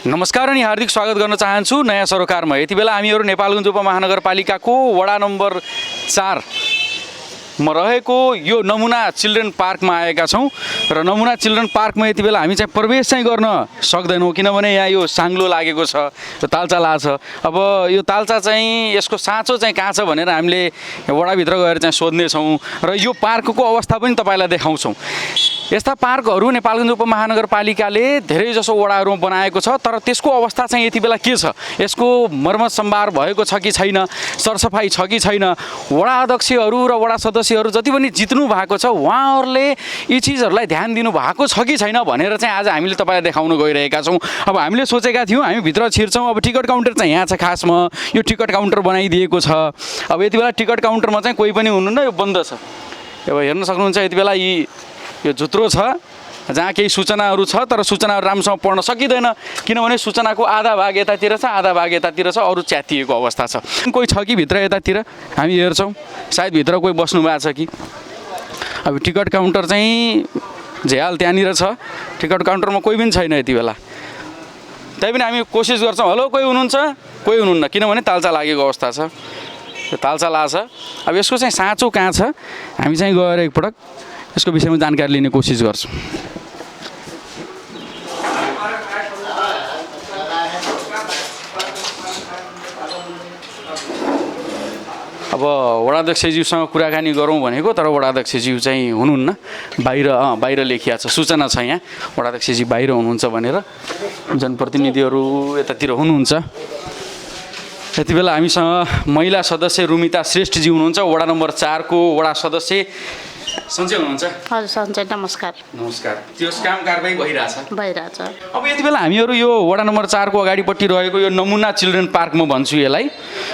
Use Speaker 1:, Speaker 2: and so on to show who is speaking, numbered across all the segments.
Speaker 1: नमस्कार अनि हार्दिक स्वागत गर्न चाहन्छु नयाँ सरोकारमा। यति बेला हामीहरू नेपालगञ्ज उपमहानगरपालिकाको वडा नम्बर 4 मा रहेको यो नमुना चिल्ड्रेन पार्कमा आएका छौँ र नमुना चिल्ड्रेन पार्कमा यति बेला हामी चाहिँ प्रवेश चाहिँ गर्न सक्दैनौँ, किनभने यहाँ यो साङ्लो लागेको छ, यो तालचा लाछ। अब यो तालचा चाहिँ यसको साँचो चाहिँ कहाँ छ भनेर हामीले वडाभित्र गएर चाहिँ सोध्नेछौँ र यो पार्कको अवस्था पनि तपाईँलाई देखाउँछौँ। यस्ता पार्कहरू नेपालगञ्ज उपमहानगरपालिकाले धेरै जसो वडाहरूमा बनाएको छ, तर त्यसको अवस्था चाहिँ यति बेला के छ, यसको मर्मत सम्भार भएको छ कि छैन, सरसफाइ छ कि छैन, वडा अध्यक्षहरू र वडा सदस्यहरू जति पनि जित्नु भएको छ उहाँहरूले यी चिजहरूलाई ध्यान दिनु भएको छ कि छैन भनेर चाहिँ आज हामीले तपाईँलाई देखाउन गइरहेका छौँ। अब हामीले सोचेका थियौँ हामी भित्र छिर्छौँ, अब टिकट काउन्टर चाहिँ यहाँ छ, खासमा यो टिकट काउन्टर बनाइदिएको छ। अब यति बेला टिकट काउन्टरमा चाहिँ कोही पनि हुनुहुन्न, यो बन्द छ। अब हेर्न सक्नुहुन्छ यति बेला यो झुत्रो छ जहाँ केही सूचनाहरू छ, तर सूचनाहरू राम्रोसँग पढ्न सकिँदैन, किनभने सूचनाको आधा भाग यतातिर छ, आधा भाग यतातिर छ, अरू च्यातिएको अवस्था छ। कोही छ कि भित्र यतातिर हामी हेर्छौँ, सायद भित्र कोही बस्नु भएको छ कि। अब टिकट काउन्टर चाहिँ झ्याल त्यहाँनिर छ, टिकट काउन्टरमा कोही पनि छैन यति बेला। तैपनि हामी कोसिस गर्छौँ, हेलो कोही हुनुहुन्छ, कोही हुनुहुन्न, किनभने तालचा लागेको अवस्था छ, यो तालचा लाछ। अब यसको चाहिँ साँचो कहाँ छ हामी चाहिँ गएर एकपटक यसको विषयमा जानकारी लिने कोसिस गर्छौँ। अब वडाध्यक्षज्यूसँग कुराकानी गरौँ भनेको, तर वडाध्यक्षज्यू चाहिँ हुनुहुन्न, बाहिर लेखिया छ, सूचना छ यहाँ वडाध्यक्षज्यू बाहिर हुनुहुन्छ भनेर। जनप्रतिनिधिहरू यतातिर हुनुहुन्छ। यति बेला हामीसँग महिला सदस्य रुमिता श्रेष्ठजी हुनुहुन्छ, वडा नम्बर 4 को वडा सदस्य। सन्चै हुनुहुन्छ?
Speaker 2: हजुर सन्चै, नमस्कार।
Speaker 1: नमस्कार। त्यो काम कारबाही
Speaker 2: भइरहेछ।
Speaker 1: अब यति बेला हामीहरू यो वडा नम्बर 4 को अगाडिपट्टि रहेको यो नमुना चिल्ड्रेन पार्क म भन्छु यसलाई,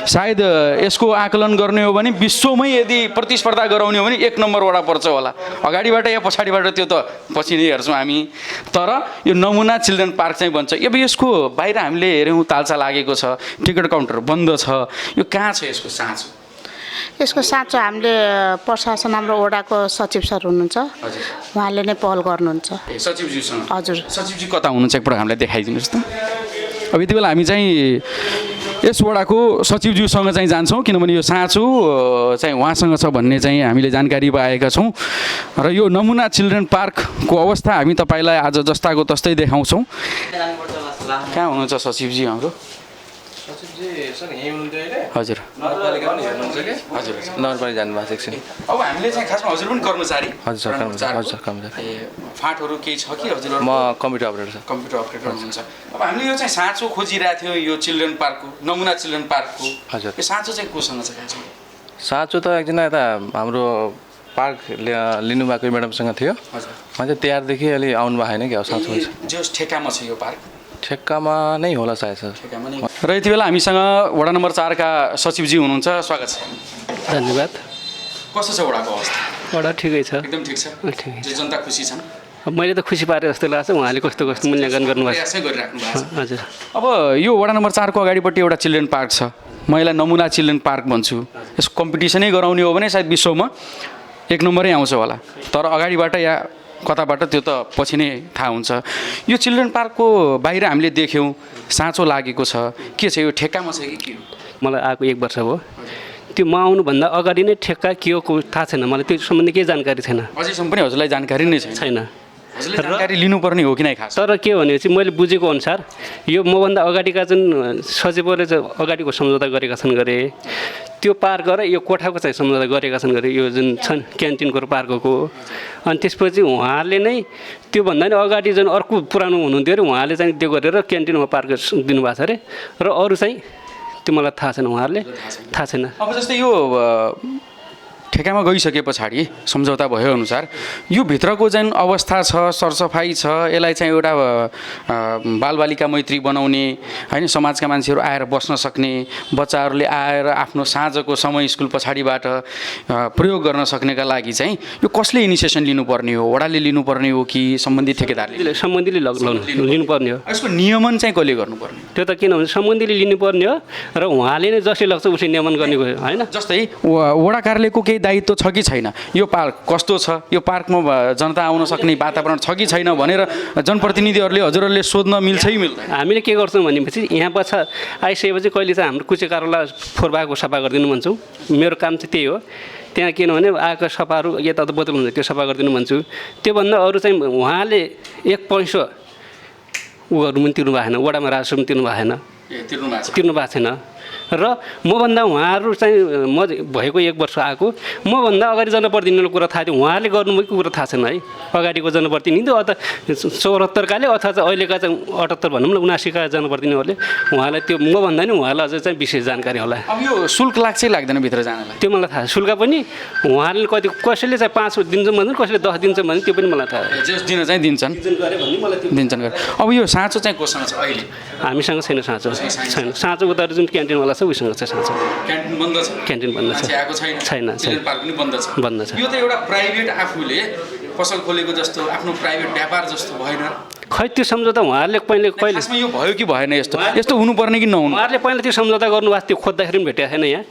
Speaker 1: सायद यसको आकलन गर्ने हो भने विश्वमै यदि प्रतिस्पर्धा गराउने हो भने 1 नम्बर वडा पर्छ होला। अगाडिबाट या पछाडिबाट त्यो त पछि नै हेर्छौँ हामी, तर यो नमुना चिल्ड्रेन पार्क चाहिँ बन्छ। अब यसको बाहिर हामीले हेऱ्यौँ तालचा लागेको छ, टिकट काउन्टर बन्द छ, यो कहाँ छ यसको साँचो?
Speaker 2: यसको साँचो हामीले प्रशासन हाम्रो वडाको सचिव सर हुनुहुन्छ, उहाँले नै पहल गर्नुहुन्छ।
Speaker 1: सचिवज्यूसँग?
Speaker 2: हजुर।
Speaker 1: सचिवजी कता हुनुहुन्छ एकपल्ट हामीलाई देखाइदिनुहोस् त। अब यति बेला हामी चाहिँ यस वडाको सचिवज्यूसँग चाहिँ जान्छौँ, किनभने यो साँचो चाहिँ उहाँसँग छ भन्ने चाहिँ हामीले जानकारी पाएका छौँ र यो नमुना चिल्ड्रेन पार्कको अवस्था हामी तपाईँलाई आज जस्ताको तस्तै देखाउँछौँ। कहाँ हुनुहुन्छ सचिवजी हाम्रो? हजुर
Speaker 3: नगरपालिका जानुभएको एकछिन।
Speaker 1: अब हामीले चाहिँ खासमा हजुर पनि कर्मचारी?
Speaker 3: हजुर कर्मचारी।
Speaker 1: फाँटहरू केही छ कि हजुर?
Speaker 3: म कम्प्युटर अपरेटर छ।
Speaker 1: कम्प्युटर अपरेटर हुनुहुन्छ। अब हामीले यो चाहिँ साँचो खोजिरहेको थियो यो चिल्ड्रेन पार्कको, नमुना चिल्ड्रेन पार्कको।
Speaker 3: हजुर।
Speaker 1: यो साँचो चाहिँ कोसँग छ खासमा?
Speaker 3: साँचो त एकजना यता हाम्रो पार्क लिनुभएको म्याडमसँग थियो।
Speaker 1: हजुर।
Speaker 3: उहाँ चाहिँ तयारदेखि अलि आउनु भएको छैन क्या साँचो हुन्छ।
Speaker 1: जो ठेक्कामा छ यो पार्क?
Speaker 3: ठेक्कामा नै होला सायद सर।
Speaker 1: ठेक्कामा नै। र यति बेला हामीसँग वडा नम्बर 4 का सचिवजी हुनुहुन्छ, स्वागत छ।
Speaker 4: धन्यवाद।
Speaker 1: कस्तो छ वडाको अवस्था?
Speaker 4: वडा ठिकै छ,
Speaker 1: एकदम ठिक छ।
Speaker 4: ठिकै छ।
Speaker 1: जनता खुसी छन्?
Speaker 4: मैले त खुसी पारे जस्तो लाग्छ, उहाँले कस्तो मूल्याङ्कन गर्नुभएको छ।
Speaker 1: प्रयासै गरिराख्नु भएको छ।
Speaker 4: हजुर।
Speaker 1: अब यो वडा नम्बर 4 को अगाडिपट्टि एउटा चिल्ड्रेन पार्क छ, म यसलाई नमुना चिल्ड्रेन पार्क भन्छु। यसको कम्पिटिसनै गराउने हो भने सायद विश्वमा 1 नम्बरै आउँछ होला, तर अगाडिबाट या कताबाट त्यो त पछि नै थाहा हुन्छ। यो चिल्ड्रेन पार्कको बाहिर हामीले देख्यौँ साँचो लागेको छ, के छ यो ठेक्कामा छ कि के हो?
Speaker 4: मलाई आएको 1 वर्ष हो, त्यो म आउनुभन्दा अगाडि नै ठेक्का के हो थाहा छैन, मलाई त्यो सम्बन्धी केही जानकारी छैन।
Speaker 1: अझैसम्म पनि हजुरलाई जानकारी नै छैन? हजुरले जानकारी लिनुपर्ने हो कि नै खास?
Speaker 4: तर के भनेपछि मैले बुझेको अनुसार यो मभन्दा अगाडिका जुन सचिवले चाहिँ अगाडिको सम्झौता गरेका छन् गरे, त्यो पार गरेर यो कोठाको चाहिँ सम्झौता गरेका छन् गरे, यो जुन छन् क्यान्टिनको पार्कको। अनि त्यसपछि उहाँले नै त्योभन्दा नि अगाडि जुन अर्को पुरानो हुनुहुन्थ्यो अरे उहाँले चाहिँ त्यो गरेर क्यान्टिनमा पार्क दिनुभएको छ अरे, र अरू चाहिँ त्यो मलाई थाहा छैन, उहाँहरूले थाहा छैन।
Speaker 1: अब जस्तै यो ठेक्कामा गइसके पछाडि सम्झौता भयो अनुसार यो भित्रको चाहिँ अवस्था छ, सरसफाइ छ, यसलाई चाहिँ एउटा बालबालिका मैत्री बनाउने हैन, समाजका मान्छेहरू आएर बस्न सक्ने, बच्चाहरूले आएर आफ्नो साँझको समय स्कुल पछाडिबाट प्रयोग गर्न सक्नेका लागि चाहिँ यो कसले इनिसिएसन लिनुपर्ने हो? वडाले लिनुपर्ने हो कि सम्बन्धित ठेकेदारले?
Speaker 4: सम्बन्धीले लिनुपर्ने हो।
Speaker 1: यसको नियमन चाहिँ कसले गर्नुपर्ने?
Speaker 4: त्यो त किनभने सम्बन्धीले लिनुपर्ने हो र उहाँले नै जसले लाग्छ उसले नियमन गर्ने भयो हैन।
Speaker 1: जस्तै वडा कार्यालयको केही दायित्व छ कि छैन, यो पार्क कस्तो छ, यो पार्कमा जनता आउन सक्ने वातावरण छ कि छैन भनेर जनप्रतिनिधिहरूले हजुरहरूले सोध्न मिल्छ कि मिल्दैन?
Speaker 4: हामीले के गर्छौँ भनेपछि यहाँ पछि आइसकेपछि कहिले चाहिँ हाम्रो कुचेकारोलाई फोहोर भएको सफा गरिदिनु भन्छौँ। मेरो काम चाहिँ त्यही हो। त्यहाँ किनभने आएको सफाहरू यताउता बोतल हुन्छ त्यो सफा गरिदिनु भन्छु। त्योभन्दा अरू चाहिँ उहाँले एक पैसा उहरू पनि तिर्नु भएको छैन, वडामा राजस्व पनि तिर्नु भएको छैन, तिर्नु भएको छैन। र मभन्दा उहाँहरू चाहिँ म भएको 1 वर्ष आएको, मभन्दा अगाडि जनप्रतिनिधिको कुरा थाहा थियो, उहाँले गर्नुभएको कुरा थाहा छैन है। अगाडिको जनप्रतिनिधि अथवा 74 काले अथवा चाहिँ अहिलेका चाहिँ 78 भनौँ न 79 का जनप्रतिनिधिहरूले उहाँलाई त्यो मभन्दा नि उहाँलाई अझै चाहिँ विशेष जानकारी होला।
Speaker 1: अब यो शुल्क लाग्छ लाग्दैन भित्र जानलाई?
Speaker 4: त्यो मलाई थाहा छ। शुल्क पनि उहाँले कति कसैले चाहिँ 5 दिन्छ भन्छ, कसैले 10 दिन्छ भन्छ, त्यो पनि मलाई थाहा छ।
Speaker 1: जस दिन चाहिँ दिन्छन् दिन्छन् गरे। अब यो साँचो चाहिँ कोसँग छ अहिले?
Speaker 4: हामीसँग छैन साँचो, छैन साँचो। उता जुन क्यान्टिनवाला छ उसँग छ साँचो।
Speaker 1: क्यान्टिन बन्द छ?
Speaker 4: क्यान्टिन बन्द छ,
Speaker 1: आएको छैन?
Speaker 4: छैन,
Speaker 1: चिल्ड्रेन पार्क पनि बन्द छ?
Speaker 4: बन्द छ।
Speaker 1: यो त एउटा प्राइभेट आफूले पसल खोलेको जस्तो आफ्नो प्राइभेट व्यापार जस्तो भएन?
Speaker 4: खै त्यो सम्झौता उहाँहरूले कहिले
Speaker 1: खासमा यो भयो कि भएन? यस्तो हुनुपर्ने कि नहुनु?
Speaker 4: उहाँहरूले पहिला त्यो सम्झौता गर्नुभएको त्यो खोज्दाखेरि पनि भेटेको छैन यहाँ।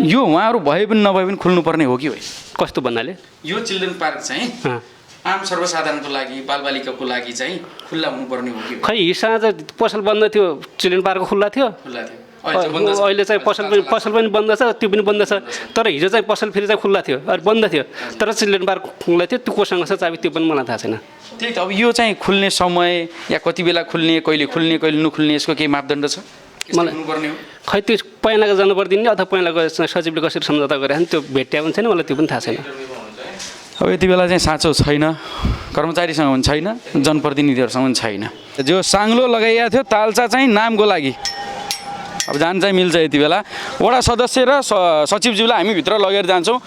Speaker 1: यो उहाँहरू भए पनि नभए पनि खुल्नुपर्ने हो कि होइन?
Speaker 4: कस्तो भन्नाले
Speaker 1: यो चिल्ड्रेन पार्क चाहिँ आम सर्वसाधारणको लागि बालबालिकाको लागि चाहिँ खुल्ला हुनुपर्ने हो कि?
Speaker 4: खै हिसाब पसल बन्द थियो, चिल्ड्रेन पार्क खुल्ला थियो।
Speaker 1: खुल्ला थियो,
Speaker 4: अहिले चाहिँ पसल पनि बन्द छ, त्यो पनि बन्द छ। तर हिजो चाहिँ पसल फेरि चाहिँ खुल्ला थियो, अरू बन्द थियो। तर चिल्ड्रेन पार्क खुल्ला थियो, त्यो कोसँग छ चाबी त्यो पनि मलाई थाहा छैन।
Speaker 1: त्यही त। अब यो चाहिँ खुल्ने समय या कति बेला खुल्ने, कहिले नखुल्ने यसको केही मापदण्ड छ? मलाई हुनुपर्ने हो।
Speaker 4: खै त्यो पहिलाको जनप्रतिनिधि अथवा पहिलाको सचिवले कसरी सम्झौता गरे त्यो भेट्या पनि छैन, मलाई त्यो पनि थाहा छैन।
Speaker 1: अब यति बेला चाहिँ साँचो छैन, कर्मचारीसँग पनि छैन, जनप्रतिनिधिहरूसँग पनि छैन। जो साङ्लो लगाइएको थियो तालचा चाहिँ नामको लागि अब जान चाहिँ मिल्छ। यति बेला वडा सदस्य र सचिवज्यूलाई हामी भित्र लगेर जान्छौँ।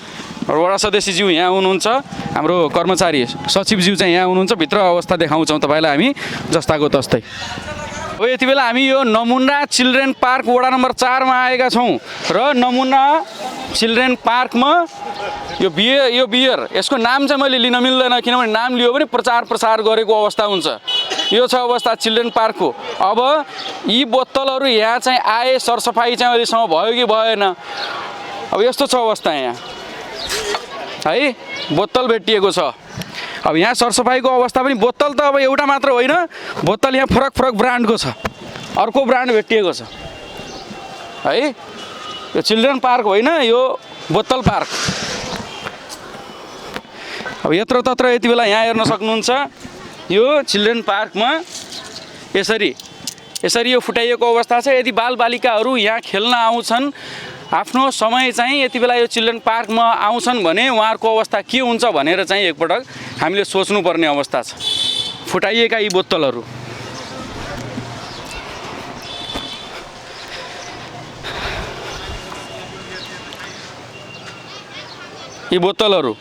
Speaker 1: वडा सदस्यज्यू यहाँ हुनुहुन्छ, हाम्रो कर्मचारी सचिवज्यू चाहिँ यहाँ हुनुहुन्छ। भित्र अवस्था देखाउँछौँ तपाईँलाई हामी जस्ताको तस्तै। अब यति बेला हामी यो नमुना चिल्ड्रेन पार्क वडा नम्बर 4 मा आएका छौँ र नमुना चिल्ड्रेन पार्कमा यो बियर यसको नाम चाहिँ मैले लिन मिल्दैन, किनभने नाम लियो भने प्रचार गरेको अवस्था हुन्छ। यो छ अवस्था चिल्ड्रेन पार्कको। अब यी बोतलहरू यहाँ चाहिँ आए, सरसफाइ चाहिँ अहिलेसम्म भयो कि भएन? अब यस्तो छ अवस्था यहाँ है, बोतल भेटिएको छ। अब यहाँ सरसफाइको अवस्था पनि, बोतल त अब एउटा मात्र होइन, बोतल यहाँ फरक ब्रान्डको छ, अर्को ब्रान्ड भेटिएको छ है। यो चिल्ड्रेन पार्क होइन, यो बोतल पार्क। अब यत्रतत्र यति बेला यहाँ हेर्न सक्नुहुन्छ, यो चिल्ड्रेन पार्कमा यसरी यो फुटाइएको अवस्था छ। यदि बालबालिकाहरू यहाँ खेल्न आउँछन्, आफ्नो समय चाहिँ यति बेला यो चिल्ड्रेन पार्कमा आउँछन् भने उहाँहरूको अवस्था के हुन्छ भनेर चाहिँ एकपटक हामीले सोच्नुपर्ने अवस्था छ। फुटाइएका यी बोतलहरू, यी बोतलहरू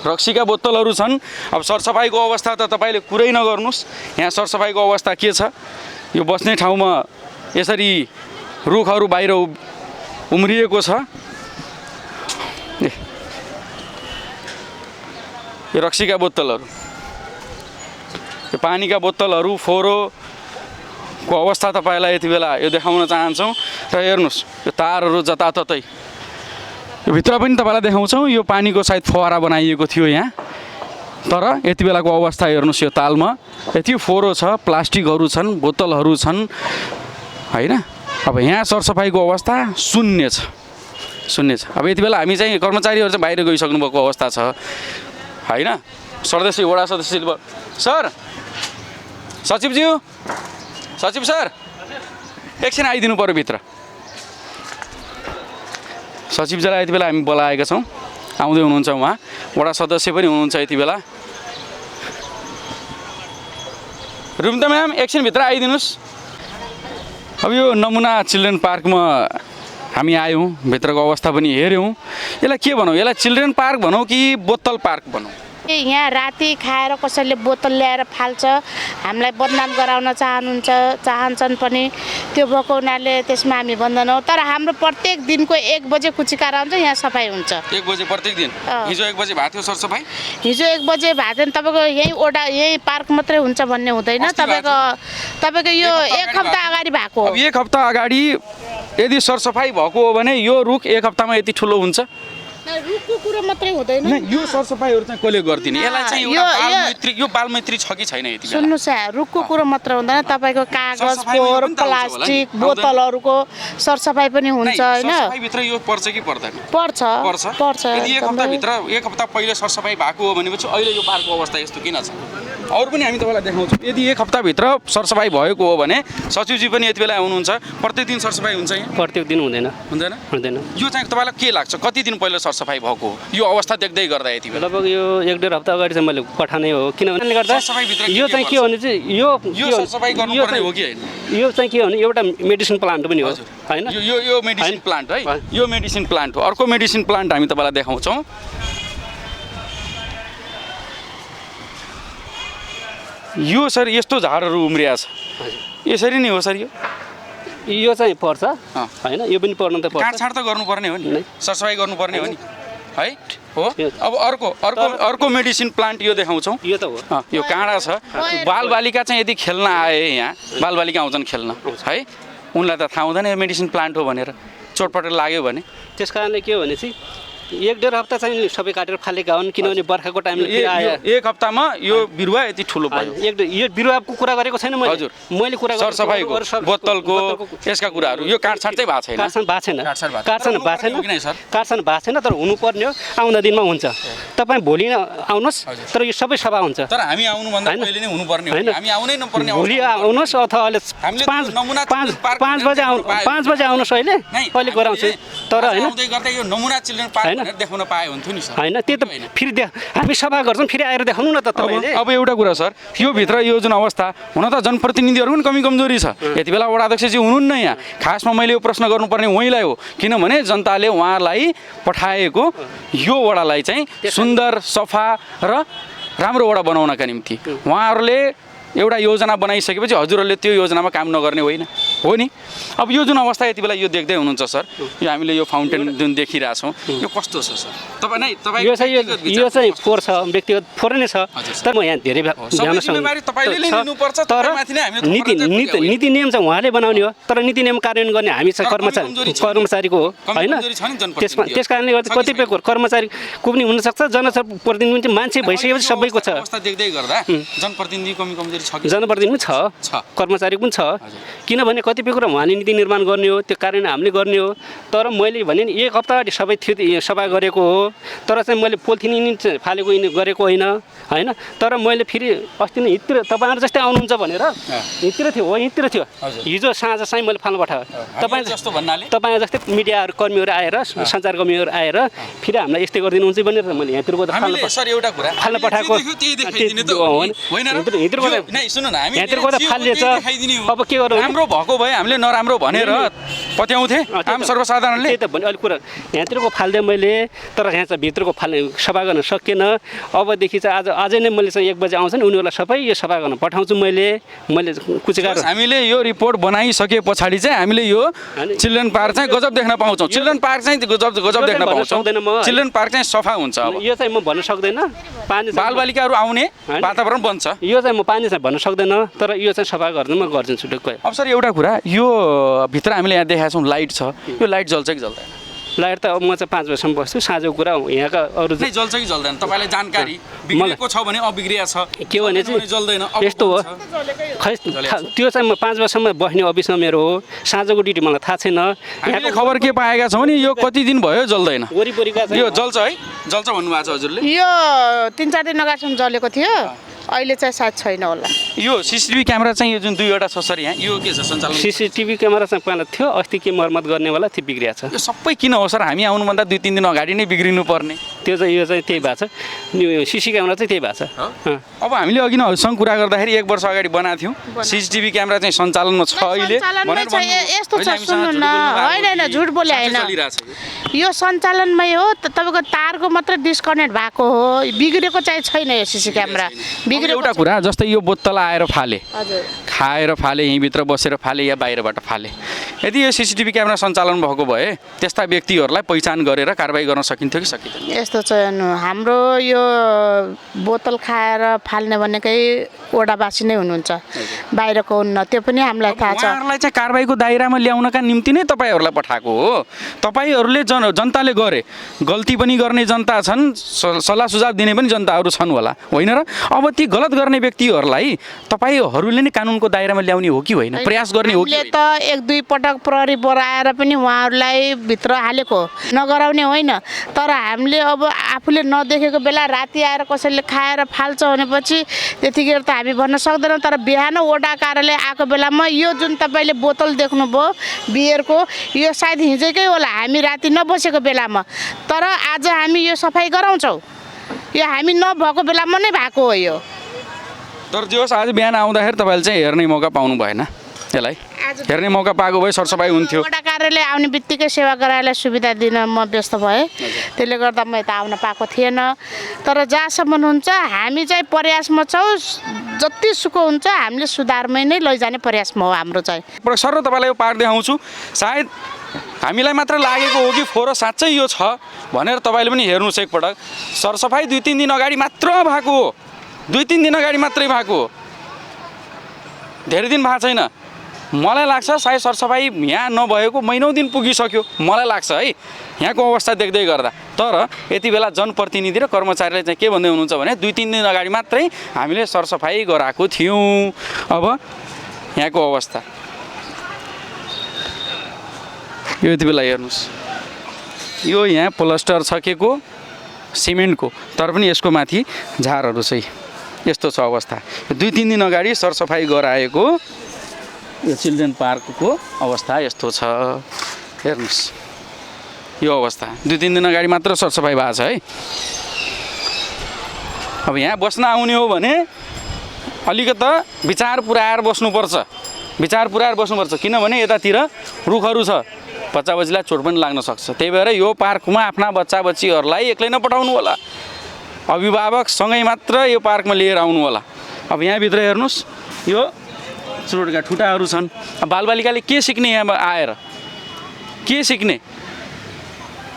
Speaker 1: रक्सीका बोतलहरू छन्। अब सरसफाइको अवस्था त तपाईँले कुरै नगर्नुहोस्। यहाँ सरसफाइको अवस्था के छ? यो बस्ने ठाउँमा यसरी रुखहरू बाहिर उम्रिएको छ। यो रक्सीका बोतलहरू, यो पानीका बोतलहरू, फोहोरको अवस्था तपाईँलाई यति बेला यो देखाउन चाहन्छौँ। र हेर्नुहोस् यो तारहरू जताततै, यो भित्र पनि तपाईँलाई देखाउँछौँ। यो पानीको सायद फवारा बनाइएको थियो यहाँ, तर यति बेलाको अवस्था हेर्नुहोस्। यो तालमा यति फोहोरो छ, प्लास्टिकहरू छन्, बोतलहरू छन् होइन। अब यहाँ सरसफाइको अवस्था शून्य छ। अब यति बेला हामी चाहिँ कर्मचारीहरू चाहिँ बाहिर गइसक्नु भएको अवस्था छ होइन। सदस्य, वडा सदस्य सर, सचिव सर एकछिन आइदिनु पऱ्यो भित्र। सचिवजीलाई यति बेला हामी बोलाएका छौँ, आउँदै हुनुहुन्छ उहाँ। वडा सदस्य पनि हुनुहुन्छ यति बेला। रुम्ता म्याम एकछिन भित्र आइदिनुहोस्। अब यो नमुना चिल्ड्रेन पार्कमा हामी आयौँ, भित्रको अवस्था पनि हेऱ्यौँ। यसलाई के भनौँ? यसलाई चिल्ड्रेन पार्क भनौँ कि बोतल पार्क भनौँ?
Speaker 2: यहाँ राति खाएर कसैले बोतल ल्याएर फाल्छ, हामीलाई बदनाम गराउन चाहन्छन् पनि। त्यो भएको हुनाले त्यसमा हामी बन्दैनौँ। तर हाम्रो प्रत्येक दिनको 1 बजे कुचिकारा हुन्छ, यहाँ सफाइ हुन्छ।
Speaker 1: 1 बजे प्रत्येक दिन? हिजो 1 बजे भएको थियो सरसफाइ?
Speaker 2: हिजो 1 बजे भएको थियो। तपाईँको यही पार्क मात्रै हुन्छ भन्ने हुँदैन। तपाईँको यो 1 हप्ता अगाडि भएको हो।
Speaker 1: अब 1 हप्ता अगाडि यदि सरसफाइ भएको हो भने यो रुख 1 हप्तामा यति ठुलो हुन्छ?
Speaker 2: रुखको कुरो मात्रै हुँदैन
Speaker 1: न यो सरसफाइहरू चाहिँ कसले गरिदिने यसलाई चाहिँ
Speaker 2: यो-
Speaker 1: एउटा
Speaker 2: यो-
Speaker 1: बालमैत्री यो बालमैत्री छ कि छैन यति बेला
Speaker 2: सुन्नुहोस् रुखको कुरो मात्र हुँदैन तपाईँको कागज
Speaker 1: सरसफाइमा
Speaker 2: फोहोर
Speaker 1: पनि त आउँछ होला नि,
Speaker 2: प्लास्टिक
Speaker 1: आउँदैन?
Speaker 2: बोतलहरूको सरसफाइ पनि हुन्छ होइन
Speaker 1: सरसफाइभित्र यो पर्छ कि पर्दैन
Speaker 2: पर्छ
Speaker 1: पर्छ यदि एक
Speaker 2: एकदमै।
Speaker 1: हप्ताभित्र एक हप्ता पहिले सरसफाइ भएको हो भनेपछि अहिले यो पार्कको अवस्था यस्तो किन छ अरू पनि हामी तपाईँलाई देखाउँछौँ यदि एक हप्ताभित्र सरसफाइ भएको हो भने सचिवजी पनि यति बेला हुनुहुन्छ प्रत्येक दिन सरसफाइ हुन्छ यहाँ
Speaker 4: प्रत्येक दिन हुँदैन
Speaker 1: हुँदैन
Speaker 4: हुँदैन
Speaker 1: यो चाहिँ तपाईँलाई के लाग्छ कति दिन पहिला सरसफाइ भएको हो यो अवस्था देख्दै गर्दा यति बेला
Speaker 4: लगभग यो 1.5 हप्ता अगाडि चाहिँ मैले पठाउने हो किनभने गर्दा
Speaker 1: सरसफाइभित्र
Speaker 4: यो चाहिँ के हो भने चाहिँ यो
Speaker 1: यो सरसफाइ गर्नुपर्ने हो कि होइन
Speaker 4: यो चाहिँ के हो भने एउटा मेडिसिन प्लान्ट पनि हो
Speaker 1: हजुर
Speaker 4: होइन
Speaker 1: यो मेडिसिन
Speaker 4: होइन।
Speaker 1: प्लान्ट है
Speaker 4: होइन।
Speaker 1: यो मेडिसिन प्लान्ट हो अर्को मेडिसिन प्लान्ट हामी तपाईँलाई देखाउँछौँ यो सर यस्तो झारहरू उम्रिया छ यसरी नै हो सर
Speaker 4: यो चाहिँ पर्छ
Speaker 1: अँ।
Speaker 4: होइन यो पनि पर्न त पर्छ
Speaker 1: काटछाड त गर्नुपर्ने हो नि
Speaker 4: नै।
Speaker 1: सरसफाइ गर्नुपर्ने हो नि है हो
Speaker 4: यो-
Speaker 1: अब अर्को मेडिसिन प्लान्ट यो देखाउँछौँ
Speaker 4: यो त हो
Speaker 1: यो काँडा छ बालबालिका चाहिँ यदि खेल्न आए यहाँ बालबालिका आउँछन् खेल्न है उनलाई त थाहा हुँदैन यो मेडिसिन प्लान्ट हो भनेर चोटपटक लाग्यो भने
Speaker 4: त्यस कारणले के हो भने चाहिँ 1.5 हप्ता चाहिँ सबै काटेर फालेका हुन् किनभने बर्खाको टाइमले फेरि आयो
Speaker 1: एक हप्तामा यो बिरुवा यति ठुलो भयो
Speaker 4: यो बिरुवाको कुरा गरेको छैन मैले
Speaker 1: हजुर।
Speaker 4: मैले कुरा गरेको
Speaker 1: सरसफाइको बोतलको यसका कुराहरू यो काटछाड चाहिँ भएको छैन
Speaker 4: काट्छन् भएको छैन
Speaker 1: काटछाड भएको
Speaker 4: काट्छन्
Speaker 1: तर
Speaker 4: भएको
Speaker 1: हुनुपर्ने हो कि नै, सर?
Speaker 4: छैन काट्छन् भएको छैन तर हुनुपर्ने हो आउँदा दिनमा हुन्छ तपाईँ भोलि आउनुहोस्
Speaker 1: हजुर।
Speaker 4: तर यो सबै सभा हुन्छ
Speaker 1: तर हामी आउनुभन्दा
Speaker 4: होइन।
Speaker 1: पहिले नै हुनुपर्ने हो
Speaker 4: होइन।
Speaker 1: हामी आउनै नपर्ने
Speaker 4: भोलि
Speaker 1: अवस्था हुनुपर्ने।
Speaker 4: आउनुहोस् अथवा अहिले
Speaker 1: हामीले
Speaker 4: पाँच
Speaker 1: त्यो नमुना
Speaker 4: पाँच
Speaker 1: पार्क
Speaker 4: पाँच बजे आउनु
Speaker 1: पायो।
Speaker 4: 5 बजे आउनुहोस् अहिले
Speaker 1: नै,
Speaker 4: अहिले गराउँछु
Speaker 1: हामीले
Speaker 4: तर
Speaker 1: आज
Speaker 4: होइन
Speaker 1: आउँदै गर्दा यो नमुना चिल्ड्रेन पार्क
Speaker 4: होइन।
Speaker 1: भनेर देखाउन पाए हुन्थ्यो नि सर
Speaker 4: होइन त्यो त
Speaker 1: होइन।
Speaker 4: फेरि हामी सभा गर्छौँ फेरि आएर देखाउनु न त तपाईँले
Speaker 1: अब एउटा कुरा सर यो भित्र यो जुन अवस्था हुन त जनप्रतिनिधिहरू पनि कमी कमजोरी छ यति बेला वडा अध्यक्षजी हुनुहुन्न यहाँ खासमा मैले यो प्रश्न गर्नुपर्ने उहीँलाई हो किनभने जनताले उहाँलाई पठाएको यो वडालाई चाहिँ सुन्दर सफा र राम्रो वडा बनाउनका निम्ति उहाँहरूले एउटा योजना बनाइसकेपछि हजुरहरूले त्यो योजनामा काम नगर्ने होइन हो नि अब यो जुन अवस्था यति बेला यो देख्दै हुनुहुन्छ सर यो हामीले यो फाउन्टेन जुन देखिरहेछौँ यो कस्तो छ सर तपाईँ
Speaker 4: यो चाहिँ यो चाहिँ फोहोर छ व्यक्तिगत फोहोर नै छ
Speaker 1: हजुर, सर।
Speaker 4: तर म यहाँ धेरै
Speaker 1: सबै जिम्मेवारी तपाईँले नै लिनुपर्छ,
Speaker 4: तर
Speaker 1: तपाईँमाथि नै हामीले
Speaker 4: नीति
Speaker 1: थोपरा चाहिँ
Speaker 4: नीति
Speaker 1: पुग्यो,
Speaker 4: नीति नियम चाहिँ उहाँले बनाउने हो तर नीति नियम कार्यान्वयन गर्ने हामी चाहिँ
Speaker 1: तर कमी कमजोरी छ।
Speaker 4: कर्मचारीको हो
Speaker 1: कमी
Speaker 4: होइन
Speaker 1: कमजोरी छ नि जनप्रतिनिधिहरू।
Speaker 4: त्यस कारणले गर्दा
Speaker 1: छ कि
Speaker 4: कतिपय
Speaker 1: छैन?
Speaker 4: कर्मचारीको पनि हुनसक्छ जनप्रतिनिधि पनि मान्छे भइसकेपछि सबैको छ
Speaker 1: अवस्था देख्दै गर्दा जनप्रतिनिधि कमी कमजोरी छ कि
Speaker 4: जनप्रतिनिधि पनि
Speaker 1: छ।
Speaker 4: छ कर्मचारी पनि छ किनभने कतिपय कुरा उहाँले नीति निर्माण गर्ने हो त्यो कार्यान्वयन हामीले गर्ने हो तर मैले भने नि 1 हप्ता अगाडि सबै थियो सभा गरेको हो तर चाहिँ मैले पोलिथिन चाहिँ फालेको गरेको होइन होइन तर मैले फेरि अस्ति नै हिँडतिर तपाईँहरू जस्तै आउनुहुन्छ भनेर हिँडतिर थियो हो हिँडतिर थियो
Speaker 1: हजुर।
Speaker 4: हिजो साँझ चाहिँ मैले फाल्नु पठाएँ
Speaker 1: तपाईँ जस्तो भन्नाले
Speaker 4: तपाईँ जस्तै मिडियाहरू कर्मीहरू आएर सञ्चारकर्मीहरू आएर फेरि हामीलाई यस्तै गरिदिनुहुन्छ भनेर मैले यहाँतिर गएर
Speaker 1: हामीले सर एउटा कुरा
Speaker 4: फाल्न
Speaker 1: हामीले
Speaker 4: पठाएको
Speaker 1: जे देख्यो त्यही देखाइदिने त हो नि। होइन र?
Speaker 4: हिँडतिर
Speaker 1: यो- नै, सुन्नु न हामी
Speaker 4: यहाँतिर गर्दा
Speaker 1: जे हो
Speaker 4: फालिएछ
Speaker 1: त्यही देखाइदिने हो।
Speaker 4: अब के गरौँ
Speaker 1: राम्रो भएको भए हामीले नराम्रो भनेर पत्याउँथे आम सर्वसाधारणले
Speaker 4: त्यही त भने अलिक कुरा यहाँतिरको फालिदिएँ मैले तर यहाँ चाहिँ भित्रको फाल्ने सफा गर्न सकेन अबदेखि चाहिँ अझै नै मैले चाहिँ 1 बजे आउँछ नि उनीहरूलाई सबै यो सफा गर्न पठाउँछु मैले कुचेगार
Speaker 1: हामीले यो रिपोर्ट बनाइसके पछाडि चाहिँ हामीले यो
Speaker 4: अनि-
Speaker 1: चिल्ड्रेन पार्क चाहिँ गजब देख्न पाउँछौँ चिल्ड्रेन पार्क चाहिँ गजब
Speaker 4: यो चाहिँ
Speaker 1: देख्न
Speaker 4: भन्न
Speaker 1: पाउँछौँ
Speaker 4: सक्दैन म।
Speaker 1: चिल्ड्रेन पार्क चाहिँ सफा हुन्छ अब
Speaker 4: यो चाहिँ म भन्न सक्दैन पानी चाहिँ-
Speaker 1: बालबालिकाहरू आउने
Speaker 4: होइन।
Speaker 1: वातावरण बन्छ
Speaker 4: यो चाहिँ म पानी चाहिँ भन्न सक्दैन तर यो चाहिँ सफा गर्दैन म गरिदिन्छु ढुक्कै
Speaker 1: अब सर एउटा कुरा यो भित्र हामीले यहाँ देखाएको छौँ लाइट छ यो लाइट जल्छ कि जल्दैन
Speaker 4: लाइट त अब म चाहिँ 5 बजीसम्म बस्छु साँझको कुरा यहाँका अरू
Speaker 1: नै जल्छ कि जल्दैन तपाईँलाई जानकारी बिग्रेको छ भने अबिग्रिया छ
Speaker 4: के भने
Speaker 1: जल्दैन भने जल्दैन अब
Speaker 4: यस्तो हो
Speaker 1: बन्छ।
Speaker 4: खै त्यो चाहिँ म 5 बजीसम्म बस्ने अफिसमा मेरो हो साँझको ड्युटी मलाई थाहा छैन
Speaker 1: हामीले खबर के पाएका छौँ नि यो कति दिन भयो जल्दैन
Speaker 4: वरिपरिका
Speaker 1: यो
Speaker 4: चाहिँ
Speaker 1: जल्छ है जल्छ भन्नुभएको छ हजुरले
Speaker 2: यो 3-4 दिन अगाडिसम्म जलेको थियो अहिले चाहिँ सायद छैन होला
Speaker 1: यो सिसिटिभी क्यामेरा चाहिँ यो जुन 2वटा छ सर यहाँ यो के छ सञ्चालन
Speaker 4: सिसिटिभी क्यामेरा चाहिँ पहिला थियो अस्ति के मर्मत गर्नेवाला त्यो बिग्रिया छ
Speaker 1: यो सबै किन हो सर हामी आउनुभन्दा 2-3 दिन अगाडि नै बिग्रिनु पर्ने
Speaker 4: त्यो चाहिँ यो चाहिँ त्यही भएको छ यो सिसी क्यामेरा चाहिँ त्यही भएको छ अँ।
Speaker 1: अब हामीले अघि नै हजुरसँग कुरा गर्दाखेरि 1 वर्ष अगाडि बनाएको थियौँ सिसिटिभी क्यामेरा चाहिँ सञ्चालनमा छ अहिले
Speaker 2: सञ्चालनमै
Speaker 1: भनेर
Speaker 2: छ
Speaker 1: भन्नु-
Speaker 2: यस्तो छ
Speaker 1: होइन, हामीसँग
Speaker 2: सुन्नु
Speaker 1: झुट
Speaker 2: न
Speaker 1: बोल्नु
Speaker 2: होइन
Speaker 1: भएको
Speaker 2: झुट बोले
Speaker 1: साँच्चै
Speaker 2: होइन
Speaker 1: चलिरहेछ यो।
Speaker 2: यो सञ्चालनमै हो तपाईँको तारको मात्र डिस्कनेक्ट भएको हो बिग्रेको चाहिँ छैन यो सिसी क्यामेरा
Speaker 1: अब
Speaker 2: बिग्रेको
Speaker 1: एउटा कुरा जस्तै यो बोतल आएर फाले
Speaker 2: हजुर
Speaker 1: खाएर फाले यहीँभित्र बसेर फाले या बाहिरबाट फाले यदि यो सिसिटिभी क्यामेरा सञ्चालन भएको भए त्यस्ता व्यक्तिहरूलाई पहिचान गरेर कारबाही गर्न सकिन्थ्यो कि सकिँदैन?
Speaker 2: यस्तो चाहिँ हाम्रो यो बोतल खाएर फाल्ने भनेकै वडावासी नै हुनुहुन्छ, बाहिरको हुन्न, त्यो पनि हामीलाई थाहा छ।
Speaker 1: उहाँहरूलाई चाहिँ कारबाहीको दायरामा ल्याउनका निम्ति नै तपाईँहरूलाई पठाएको हो। तपाईँहरूले जनताले गरे, गल्ती पनि गर्ने जनता छन्, सल्लाह सुझाव दिने पनि जनताहरू छन् होला, होइन र? अब ती गलत गर्ने व्यक्तिहरूलाई तपाईँहरूले नै कानुनको दायरामा ल्याउने हो कि होइन, प्रयास गर्ने हो कि?
Speaker 2: हामीले त एक दुई पटक प्रहरी बोलाएर पनि उहाँहरूलाई भित्र हालेको, नगराउने होइन। तर हामीले अब आफूले नदेखेको बेला राति आएर कसैले खाएर फाल्छ भनेपछि त्यतिखेर त हामी भन्न सक्दैनौँ। तर बिहान वडा कार्यालय आएको बेलामा यो जुन तपाईँले बोतल देख्नुभयो बियरको, यो सायद हिजोकै होला, हामी राति नबसेको बेलामा। तर आज हामी यो सफाइ गराउँछौँ, यो हामी नभएको बेलामा नै भएको हो यो।
Speaker 1: तर जे होस्, आज बिहान आउँदाखेरि तपाईँले चाहिँ हेर्ने मौका पाउनु भएन यसलाई? हेर्ने मौका पाएको भए सरसफाइ हुन्थ्यो।
Speaker 2: वडा कार्यालय आउने बित्तिकै सेवाग्राहीलाई सुविधा दिन म व्यस्त भएँ, त्यसले गर्दा म यता आउन पाएको थिएन। तर जहाँसम्म हुन्छ हामी चाहिँ प्रयासमा छौँ, जति सुख हुन्छ हामीले सुधारमै नै लैजाने प्रयासमा हो हाम्रो चाहिँ।
Speaker 1: सर तपाईँलाई यो पार्ट देखाउँछु, सायद हामीलाई मात्र लागेको हो कि फोहोर साँच्चै यो छ भनेर तपाईँले पनि हेर्नुहोस् एकपटक। सरसफाइ 2-3 दिन अगाडि मात्र भएको हो, 2-3 दिन अगाडि मात्रै भएको हो, धेरै दिन भएको छैन। मलाई लाग्छ सायद सरसफाइ यहाँ नभएको महिनौँ दिन पुगिसक्यो मलाई लाग्छ है, यहाँको अवस्था देख्दै गर्दा। तर यति बेला जनप्रतिनिधि र कर्मचारीले चाहिँ के भन्दै हुनुहुन्छ भने 2-3 दिन अगाडि मात्रै हामीले सरसफाइ गराएको थियौँ। अब यहाँको अवस्था यो यति बेला हेर्नुहोस्, यो यहाँ प्लास्टर छकेको सिमेन्टको, तर पनि यसको माथि झारहरू चाहिँ यस्तो छ अवस्था। 2-3 दिन अगाडि सरसफाइ गराएको यो चिल्ड्रेन पार्कको अवस्था यस्तो छ, हेर्नुहोस् यो अवस्था। 2-3 दिन अगाडि मात्र सरसफाइ भएको छ है। अब यहाँ बस्न आउने हो भने अलिकता विचार पुऱ्याएर बस्नुपर्छ, किनभने यतातिर रुखहरू छ, बच्चा बच्चीलाई चोट पनि लाग्न सक्छ। त्यही भएर यो पार्कमा आफ्ना बच्चा बच्चीहरूलाई एक्लै नपठाउनु होला, अभिभावकसँगै मात्र यो पार्कमा लिएर आउनु होला। अब यहाँभित्र हेर्नुहोस् यो चोटका ठुटाहरू छन्। बालबालिकाले के सिक्ने यहाँ आएर, के सिक्ने?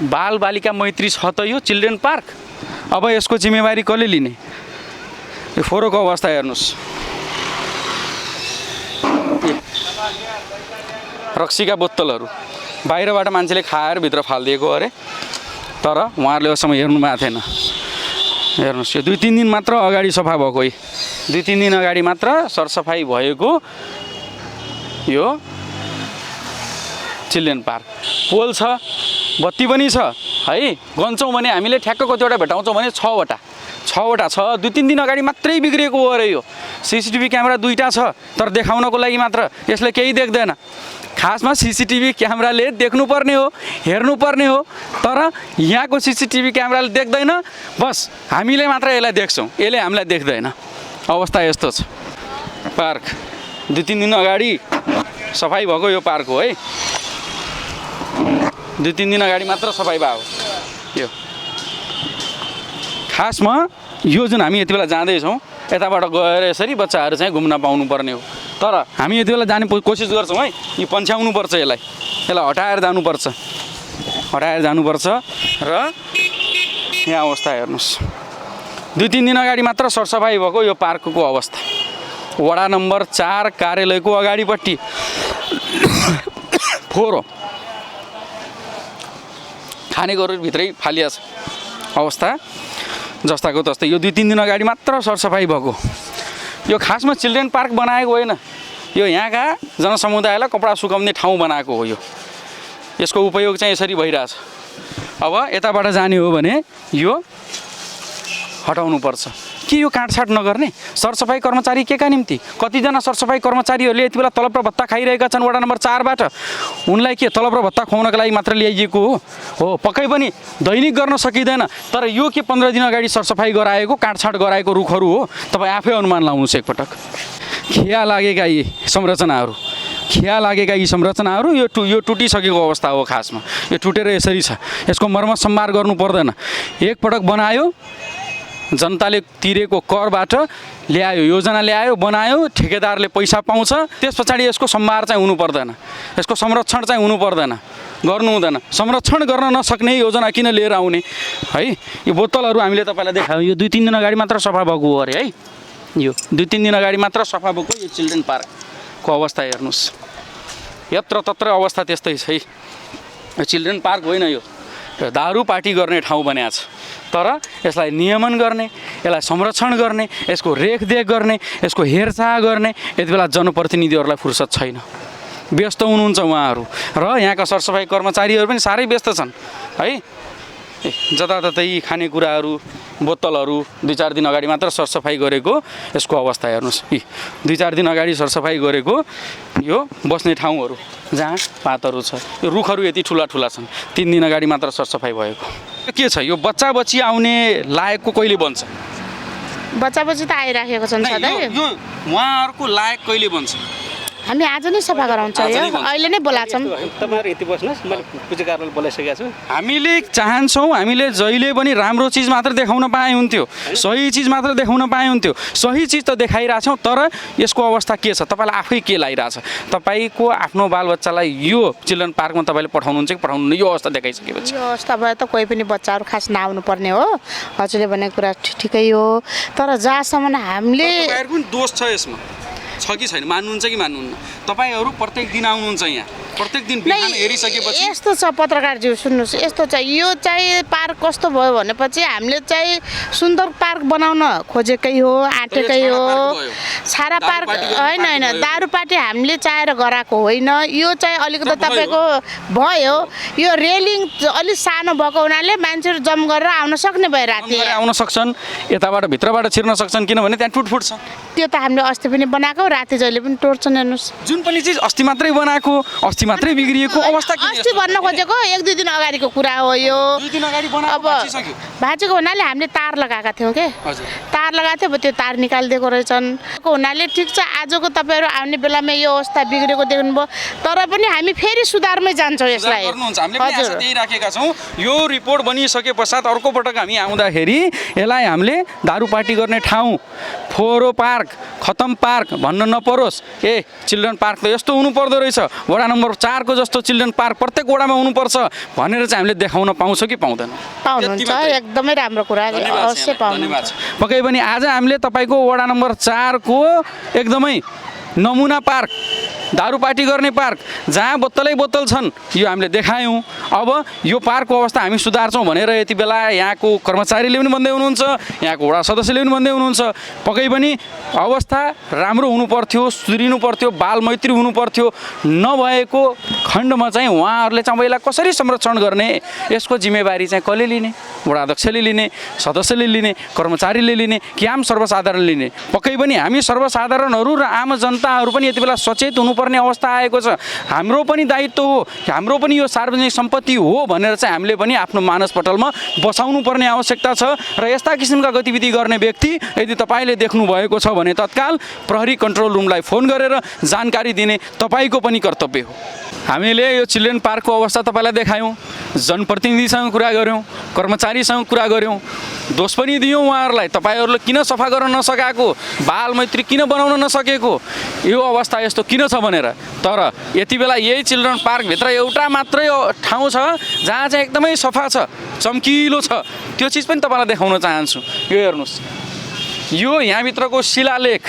Speaker 1: बालबालिका मैत्री छ त यो चिल्ड्रेन पार्क? अब यसको जिम्मेवारी कसले लिने? यो फोहोरको अवस्था हेर्नुहोस्, रक्सीका बोतलहरू बाहिरबाट मान्छेले खाएर भित्र फालिदिएको अरे, तर उहाँहरूले यो समय हेर्नु भएको थिएन। हेर्नुहोस् यो 2-3 दिन मात्र अगाडि सफा भएको, 2-3 दिन अगाडि मात्र सरसफाइ भएको यो चिल्ड्रेन पार्क। पोल छ, बत्ती पनि छ है। गन्छौँ भने हामीले ठ्याक्क कतिवटा भेटाउँछौँ भने 6वटा छ। 2-3 दिन अगाडि मात्रै बिग्रिएको हो अरे यो। सिसिटिभी क्यामेरा 2टा छ, तर देखाउनको लागि मात्र, यसले केही देख्दैन। खासमा सिसिटिभी क्यामेराले देख्नुपर्ने हो, हेर्नुपर्ने हो, तर यहाँको सिसिटिभी क्यामेराले देख्दैन, बस हामीले मात्र यसलाई देख्छौँ, यसले हामीलाई देख्दैन। अवस्था यस्तो छ पार्क। 2-3 दिन अगाडि सफाइ भएको यो पार्क हो है, 2-3 दिन अगाडि मात्र सफाइ भएको यो। खासमा यो जुन हामी यति बेला जाँदैछौँ, यताबाट गएर यसरी बच्चाहरू चाहिँ घुम्न पाउनुपर्ने हो, तर हामी यति बेला जाने कोसिस गर्छौँ है। यो पन्छ्याउनुपर्छ, यसलाई हटाएर जानुपर्छ र यहाँ अवस्था हेर्नुहोस्। 2-3 दिन अगाडि मात्र सरसफाइ भएको यो पार्कको अवस्था। वडा नम्बर 4 कार्यालयको अगाडिपट्टि फोहोर खानेकुरोभित्रै फालिया छ अवस्था जस्ताको तस्तै। यो 2-3 दिन अगाडि मात्र सरसफाइ भएको। यो खासमा चिल्ड्रेन पार्क बनाएको होइन, यो यहाँका जनसमुदायलाई कपडा सुकाउने ठाउँ बनाएको हो। यसको उपयोग चाहिँ यसरी भइरहेछ। अब यताबाट जाने हो भने यो हटाउनुपर्छ कि यो काटछाट नगर्ने? सरसफाइ कर्मचारी के का निम्ति? कतिजना सरसफाइ कर्मचारीहरूले यति बेला तलब र भत्ता खाइरहेका छन् वडा नम्बर 4बाट। उनलाई के तलब र भत्ता खुवाउनका लागि मात्र ल्याइएको हो? पक्कै पनि दैनिक गर्न सकिँदैन। तर यो के 15 दिन अगाडि सरसफाइ गराएको, काटछाट गराएको रुखहरू हो? तपाईँ आफै अनुमान लाउनुहोस् एकपटक। खिया लागेका यी संरचनाहरू यो टुटिसकेको अवस्था हो। खासमा यो टुटेर यसरी छ, यसको मर्मत सम्भार गर्नु पर्दैन। एकपटक बनायो जनताले तिरेको करबाट ल्यायो, योजना ल्यायो, बनायो, ठेकेदारले पैसा पाउँछ, त्यस पछाडि यसको सम्भार चाहिँ हुनु पर्दैन, यसको संरक्षण चाहिँ हुनु पर्दैन, गर्नु हुँदैन। संरक्षण गर्न नसक्ने योजना किन लिएर आउने है? यो बोतलहरू हामीले तपाईँलाई देखायौँ, यो 2-3 दिन अगाडि मात्र सफा भएको हो अरे है। यो 2-3 दिन अगाडि मात्र सफा भएको यो चिल्ड्रेन पार्कको अवस्था हेर्नुहोस्, यत्र तत्र अवस्था त्यस्तै छ है। यो चिल्ड्रेन पार्क होइन, यो दारू पार्टी गर्ने ठाउँ बनिएको छ। तर यसलाई नियमन गर्ने, यसलाई संरक्षण गर्ने, यसको रेखदेख गर्ने, यसको हेरचाह गर्ने यति बेला जनप्रतिनिधिहरूलाई फुर्सद छैन, व्यस्त हुनुहुन्छ उहाँहरू। र यहाँका सरसफाइ कर्मचारीहरू पनि साह्रै व्यस्त छन् है। जताततै खानेकुराहरू, बोतलहरू 2-4 दिन अगाडि मात्र सरसफाइ गरेको यसको अवस्था हेर्नुहोस्। 2-4 दिन अगाडि सरसफाइ गरेको यो बस्ने ठाउँहरू जहाँ पातहरू छ, यो रुखहरू यति ठुला ठुला छन्, 3 दिन अगाडि मात्र सरसफाइ भएको। यो के छ? यो बच्चा बच्ची आउने लायकको कहिले बन्छ?
Speaker 2: बच्चा त आइराखेको छन् सधैँ।
Speaker 1: यो उहाँहरूको लायक कहिले बन्छ?
Speaker 2: हामी आज नै सफा गराउँछ, यो अहिले नै बोलाछौँ।
Speaker 4: तपाईँहरू यति बस्नुहोस्, मैले पूजाकारलाई बोलाइसकेको छु।
Speaker 1: हामीले चाहन्छौँ, हामीले जहिले पनि राम्रो चिज मात्र देखाउन पाए हुन्थ्यो, सही चिज मात्र देखाउन पाए हुन्थ्यो। सही चिज त देखाइरहेछौँ, तर यसको अवस्था के छ तपाईँलाई आफै के लागिरहेछ? तपाईँको आफ्नो बालबच्चालाई यो चिल्ड्रेन पार्कमा तपाईँले पठाउनुहुन्छ कि पठाउनु? यो अवस्था देखाइसकेपछि
Speaker 2: यो अवस्था भए त कोही पनि बच्चाहरू खास नआउनु पर्ने हो। हजुरले भनेको कुरा ठिकै हो, तर जहाँसम्म हामीले
Speaker 1: तपाईँहरूको पनि दोष छ यसमा, छ कि छैन? मान्नुहुन्छ कि मान्नुहुन्न? तपाईँहरू प्रत्येक दिन आउनुहुन्छ यहाँ, प्रत्येक दिन बिहान हेरिसकेपछि
Speaker 2: यस्तो छ पत्रकारज्यू, सुन्नुहोस्, यस्तो छ, यो चाहिँ पार्क कस्तो भयो भनेपछि हामीले चाहिँ सुन्दर पार्क बनाउन खोजेकै हो, आँटेकै हो। छाडा पार्क होइन, दारू पार्टी हामीले चाहेर गराएको होइन। यो चाहिँ अलिकति तपाईँको भयो, यो रेलिङ अलिक सानो भएको हुनाले मान्छेहरू जम गरेर आउन सक्ने भयो, राति
Speaker 1: आउन सक्छन्, यताबाट भित्रबाट छिर्न सक्छन्, किनभने त्यहाँ टुटफुट छ।
Speaker 2: त्यो त हामीले अस्ति पनि बनाएको, राति जहिले पनि तोड्छन्। हेर्नुहोस्,
Speaker 1: जुन पनि चिज अस्ति मात्रै बनाएको, अस्ति मात्रै बिग्रिएको अवस्था
Speaker 2: अस्ति भन्न खोजेको 1-2 दिन अगाडिको कुरा हो यो।
Speaker 1: 2 दिन अगाडि बनाएको भाँचिसक्यो।
Speaker 2: भाँचेको हुनाले हामीले तार लगाएका थियौँ के, तार लगाएको थियो, अब त्यो तार निकालिदिएको रहेछन् हुनाले ठिक छ। आजको तपाईँहरू आउने बेलामा यो अवस्था बिग्रेको देख्नुभयो, तर पनि हामी फेरि सुधारमै जान्छौँ यसलाई।
Speaker 1: हामीले पनि आशा त्यही राखेका छौँ। यो रिपोर्ट बनिसके पश्चात अर्को पटक हामी आउँदाखेरि यसलाई हामीले दारू पार्टी गर्ने ठाउँ, फोहोरो पार्क, खतम पार्क भन्न नपरोस्। चिल्ड्रेन पार्क त यस्तो हुनु पर्दो रहेछ, वडा नम्बर 4 को जस्तो चिल्ड्रेन पार्क प्रत्येक वडामा हुनुपर्छ भनेर चाहिँ हामीले देखाउन पाउँछ कि पाउँदैन?
Speaker 2: पाउनुहुन्छ, एकदमै राम्रो कुरा, अवश्य पाउनुहुन्छ।
Speaker 1: पक्कै पनि आज हामीले तपाईँको वडा नम्बर 4 को एकदमै नमुना पार्क, दारू पार्टी गर्ने पार्क जहाँ बोतलै बोतल छन्, यो हामीले देखायौँ। अब यो पार्कको अवस्था हामी सुधार्छौँ भनेर यति बेला यहाँको कर्मचारीले पनि भन्दै हुनुहुन्छ, यहाँको वडा सदस्यले पनि भन्दै हुनुहुन्छ। पक्कै पनि अवस्था राम्रो हुनु पर्थ्यो, सुध्रिनु पर्थ्यो, बालमैत्री हुनु पर्थ्यो। नभएको खण्डमा चाहिँ उहाँहरूले चाहिँ अब यसलाई कसरी संरक्षण गर्ने, यसको जिम्मेवारी चाहिँ कसले लिने? वडा अध्यक्षले लिने, सदस्यले लिने, कर्मचारीले लिने कि आम सर्वसाधारणले लिने? पक्कै पनि हामी सर्वसाधारणहरू र आम जनताहरू पनि यति बेला सचेत हुनुपर्ने अवस्था आएको छ। हाम्रो पनि दायित्व हो, हाम्रो पनि यो सार्वजनिक सम्पत्ति हो भनेर चाहिँ हामीले पनि आफ्नो मानसपटलमा बसाउनु पर्ने आवश्यकता छ। र यस्ता किसिमका गतिविधि गर्ने व्यक्ति यदि तपाईँले देख्नु भएको छ भने तत्काल प्रहरी कन्ट्रोल रुमलाई फोन गरेर जानकारी दिने तपाईँको पनि कर्तव्य हो। हामीले यो चिल्ड्रेन पार्कको अवस्था तपाईँलाई देखायौँ, जनप्रतिनिधिसँग कुरा गऱ्यौँ, कर्मचारीसँग कुरा गऱ्यौँ, दोष पनि दियौँ उहाँहरूलाई, तपाईँहरूले किन सफा गर्न नसकेको, बालमैत्री किन बनाउन नसकेको, यो अवस्था यस्तो किन छ भनेर। तर यति बेला यही चिल्ड्रेन पार्कभित्र एउटा मात्रै ठाउँ छ जहाँ चाहिँ एकदमै सफा छ, चम्किलो छ, त्यो चिज पनि तपाईँलाई देखाउन चाहन्छु। यो हेर्नुहोस्, यो यहाँभित्रको शिलालेख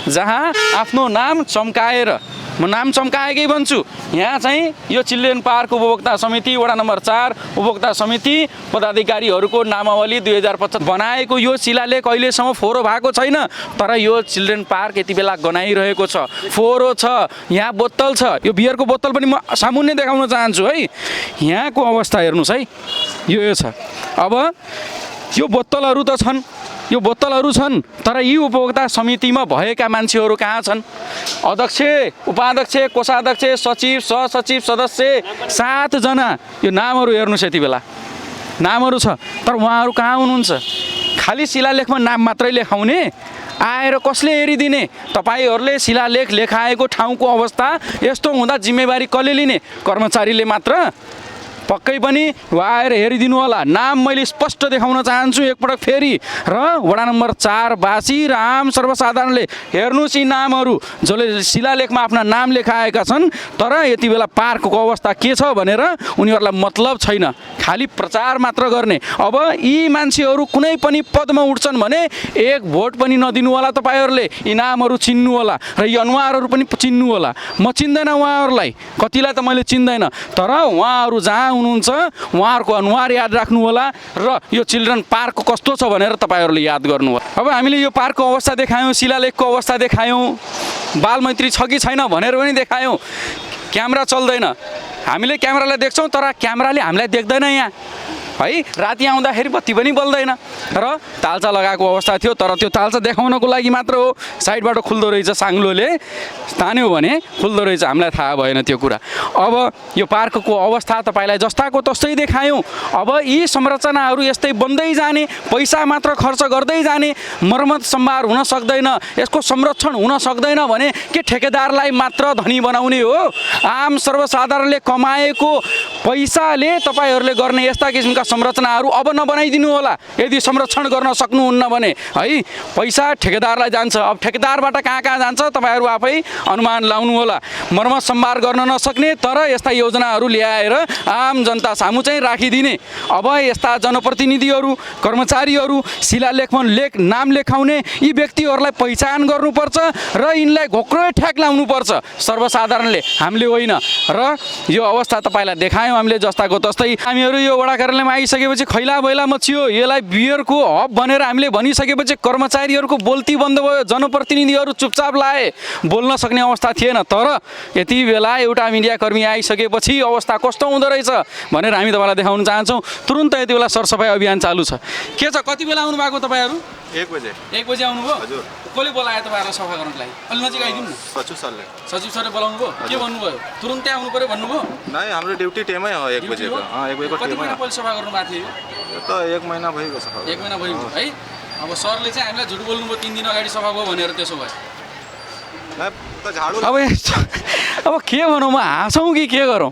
Speaker 1: जहाँ आफ्नो नाम चम्काएर, म नाम चम्काएकै भन्छु, यहाँ चाहिँ यो चिल्ड्रेन पार्क उपभोक्ता समिति वडा नम्बर 4 उपभोक्ता समिति पदाधिकारीहरूको नामावली 2025 बनाएको यो शिलालेख अहिलेसम्म फोहोरो भएको छैन। तर यो चिल्ड्रेन पार्क यति बेला गनाइरहेको छ, फोहोरो छ, यहाँ बोतल छ, यो बियरको बोतल पनि म सामुन्ने देखाउन चाहन्छु है। यहाँको अवस्था हेर्नुहोस् है, यो छ। अब यो बोतलहरू त छन्, यो बोतलहरू छन्, तर यी उपभोक्ता समितिमा भएका मान्छेहरू कहाँ छन्? अध्यक्ष, उपाध्यक्ष, कोषाध्यक्ष, सचिव, सहसचिव, सदस्य 7 जना, यो नामहरू हेर्नुहोस्, यति बेला नामहरू छ, तर उहाँहरू कहाँ हुनुहुन्छ? खालि शिलालेखमा नाम मात्रै लेखाउने, आएर कसले हेरिदिने? तपाईँहरूले शिलालेख लेखाएको ठाउँको अवस्था यस्तो हुँदा जिम्मेवारी कसले लिने? कर्मचारीले मात्र? पक्कै पनि आएर हेरिदिनु होला। नाम मैले स्पष्ट देखाउन चाहन्छु एकपटक फेरि र वडा नम्बर 4 वासी र आम सर्वसाधारणले हेर्नुहोस् यी नामहरू जसले शिलालेखमा आफ्ना नाम लेखाएका छन्, तर यति बेला पार्कको अवस्था के छ भनेर उनीहरूलाई मतलब छैन, खालि प्रचार मात्र गर्ने। अब यी मान्छेहरू कुनै पनि पदमा उठ्छन् भने एक भोट पनि नदिनु होला तपाईँहरूले। यी नामहरू चिन्नु होला र यी अनुहारहरू पनि चिन्नु होला। म चिन्दैन उहाँहरूलाई, कतिलाई त मैले चिन्दैन, तर उहाँहरू जहाँ हुनुहुन्छ उहाँहरूको अनुहार याद राख्नु होला र यो चिल्ड्रन पार्क कस्तो छ भनेर तपाईँहरूले याद गर्नु होला। अब हामीले यो पार्कको अवस्था देखायौँ, शिलालेखको अवस्था देखायौँ, बालमैत्री छ कि छैन भनेर पनि देखायौँ। क्यामेरा चल्दैन, हामीले क्यामेरालाई देख्छौँ तर क्यामेराले हामीलाई देख्दैन यहाँ है। राति आउँदाखेरि बत्ती पनि बल्दैन र तालचा लगाएको अवस्था थियो, तर त्यो तालचा देखाउनको लागि मात्र हो। साइडबाट खुल्दो रहेछ, साङ्लोले तान्यो भने खुल्दो रहेछ, हामीलाई थाहा भएन त्यो कुरा। अब यो पार्कको अवस्था तपाईँलाई जस्ताको तस्तै देखायौँ। अब यी संरचनाहरू यस्तै बन्दै जाने, पैसा मात्र खर्च गर्दै जाने, मर्मत सम्भार हुन सक्दैन, यसको संरक्षण हुन सक्दैन भने के ठेकेदारलाई मात्र धनी बनाउने हो? आम सर्वसाधारणले कमाएको पैसाले तपाईँहरूले गर्ने यस्ता किसिमका संरचनाहरू अब नबनाइदिनु होला यदि संरक्षण गर्न सक्नुहुन्न भने है। पैसा ठेकेदारलाई जान्छ, अब ठेकेदारबाट कहाँ कहाँ जान्छ तपाईँहरू आफै अनुमान लाउनु होला। मर्मत सम्भार गर्न नसक्ने तर यस्ता योजनाहरू ल्याएर आम जनता सामु चाहिँ राखिदिने। अब यस्ता जनप्रतिनिधिहरू, कर्मचारीहरू, शिलालेखमा नाम लेखाउने यी व्यक्तिहरूलाई पहिचान गर्नुपर्छ र यिनलाई घोक्रो ठ्याक लाउनुपर्छ सर्वसाधारणले, हामीले होइन। र यो अवस्था तपाईँलाई देखायौँ हामीले जस्ताको तस्तै। हामीहरू यो वडा कार्यालयमा आइसकेपछि खैला बैला मचियो, यसलाई बियरको हब भनेर हामीले भनिसकेपछि कर्मचारीहरूको बोल्ती बन्द भयो, जनप्रतिनिधिहरू चुपचाप लाए, बोल्न सक्ने अवस्था थिएन। तर यति बेला एउटा मिडियाकर्मी आइसकेपछि अवस्था कस्तो हुँदो रहेछ भनेर हामी तपाईँलाई देखाउन चाहन्छौँ। तुरुन्त यति बेला सरसफाइ अभियान चालु छ। के छ, कति बेला आउनु भएको तपाईँहरू?
Speaker 5: 1 बजे।
Speaker 1: 1 बजे आउनुभयो?
Speaker 5: हजुर।
Speaker 1: कसले बोलायो तपाईँहरूलाई सफा गर्नको लागि? अलि नजिक आइदिनु न।
Speaker 5: सचिव सरले।
Speaker 1: सचिव सरले बोलाउनु भयो? के भन्नुभयो? तुरुन्तै आउनु पऱ्यो भन्नुभयो?
Speaker 5: नहीं, हाम्रो ड्युटी टाइमै हो 1 बजेको। 1 बजेको
Speaker 1: कति
Speaker 5: टाइमै
Speaker 1: महिना पहिले सफा गर्नु भएको थियो?
Speaker 5: यो त 1 महिना भइगयो सफा।
Speaker 1: 1 महिना भयो है। अब सरले चाहिँ हामीलाई झुट बोल्नुभयो 3 दिन अगाडि सफा भयो भनेर, त्यसो भए
Speaker 5: त झाडु
Speaker 1: अब के भनौँ, म हाँसौँ कि के गरौँ?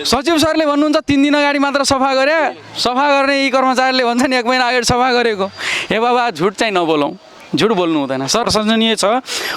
Speaker 1: सचिव सरले भन्नुहुन्छ 3 दिन अगाडि मात्र सफा गरे, सफा गर्ने यी कर्मचारीले भन्छन् 1 महिना अगाडि सफा गरेको। ए बाबा झुट चाहिँ नबोलौँ, झुट बोल्नु हुँदैन। सर सराहनीय छ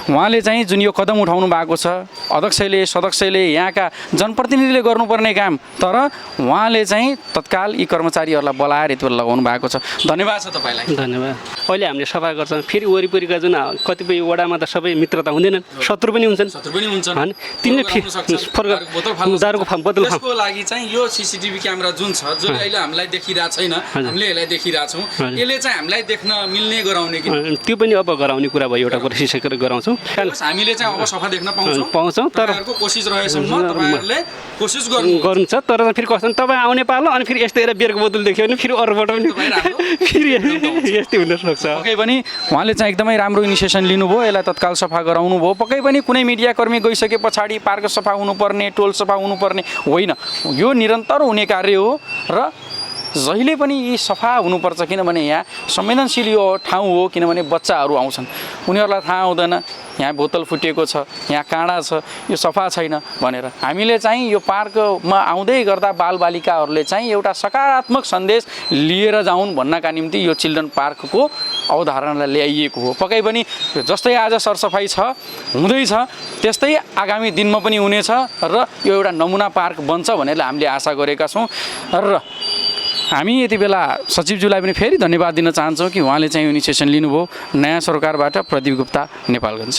Speaker 1: उहाँले चाहिँ जुन यो कदम उठाउनु भएको छ, अध्यक्षले सदस्यले यहाँका जनप्रतिनिधिले गर्नुपर्ने काम, तर उहाँले चाहिँ तत्काल यी कर्मचारीहरूलाई बोलाएर यति बेला लगाउनु भएको छ। धन्यवाद छ तपाईँलाई।
Speaker 4: धन्यवाद। अहिले हामीले सफा गर्छौँ, फेरि वरिपरिका जुन कतिपय वडामा त सबै मित्रता हुँदैनन्, शत्रु पनि हुन्छन्,
Speaker 1: होइन
Speaker 4: तिनले दारुको बोतल
Speaker 1: त्यसको लागि चाहिँ यो सिसिटिभी क्यामेरा जुन छ, जसले अहिले हामीलाई देखिरहेको छैन, हामीले यसलाई देखिरहेछौँ, यसले चाहिँ हामीलाई देख्न मिल्ने गराउने कि
Speaker 4: त्यो पनि अब गराउने कुरा भयो, एउटा कुरा सिसेर गराउँछौँ।
Speaker 1: हामीले चाहिँ अब सफा देख्न
Speaker 4: पाउँछौँ, तर
Speaker 1: कोसिस रहेसम्म तपाईँहरूले कोसिस
Speaker 4: गर्नुहुन्छ। तर फेरि कस्तो तपाईँ आउने पालो अनि फेरि यस्तै बियरको बोतल देख्यो भने फेरि अरूबाट पनि फेरि यस्तै हुनसक्छ।
Speaker 1: पक्कै पनि उहाँले चाहिँ एकदमै राम्रो इनिसिएसन लिनुभयो, यसलाई तत्काल सफा गराउनु भयो। पक्कै पनि कुनै मिडियाकर्मी गइसके पछाडि पार्क सफा हुनुपर्ने, टोल सफा हुनुपर्ने होइन, यो निरन्तर हुने कार्य हो र जहिले पनि यी सफा हुनुपर्छ। किनभने यहाँ संवेदनशील यो ठाउँ हो, किनभने बच्चाहरू आउँछन्, उनीहरूलाई थाहा हुँदैन यहाँ बोतल फुटेको छ, यहाँ काँडा छ, यो सफा छैन भनेर। हामीले चाहिँ यो पार्कमा आउँदै गर्दा बालबालिकाहरूले चाहिँ एउटा सकारात्मक सन्देश लिएर जाउन् भन्नका निम्ति यो चिल्ड्रन पार्कको अवधारणालाई ल्याइएको हो। पक्कै पनि जस्तै आज सरसफाइ छ, हुँदैछ, त्यस्तै आगामी दिनमा पनि हुनेछ र यो एउटा नमुना पार्क बन्छ भनेर हामीले आशा गरेका छौँ। र हामी यति बेला सचिवज्यूलाई पनि फेरि धन्यवाद दिन चाहन्छौँ कि उहाँले चाहिँ इनिसिएसन लिनुभयो। नयाँ सरकारबाट प्रदीप गुप्ता, नेपालगञ्ज।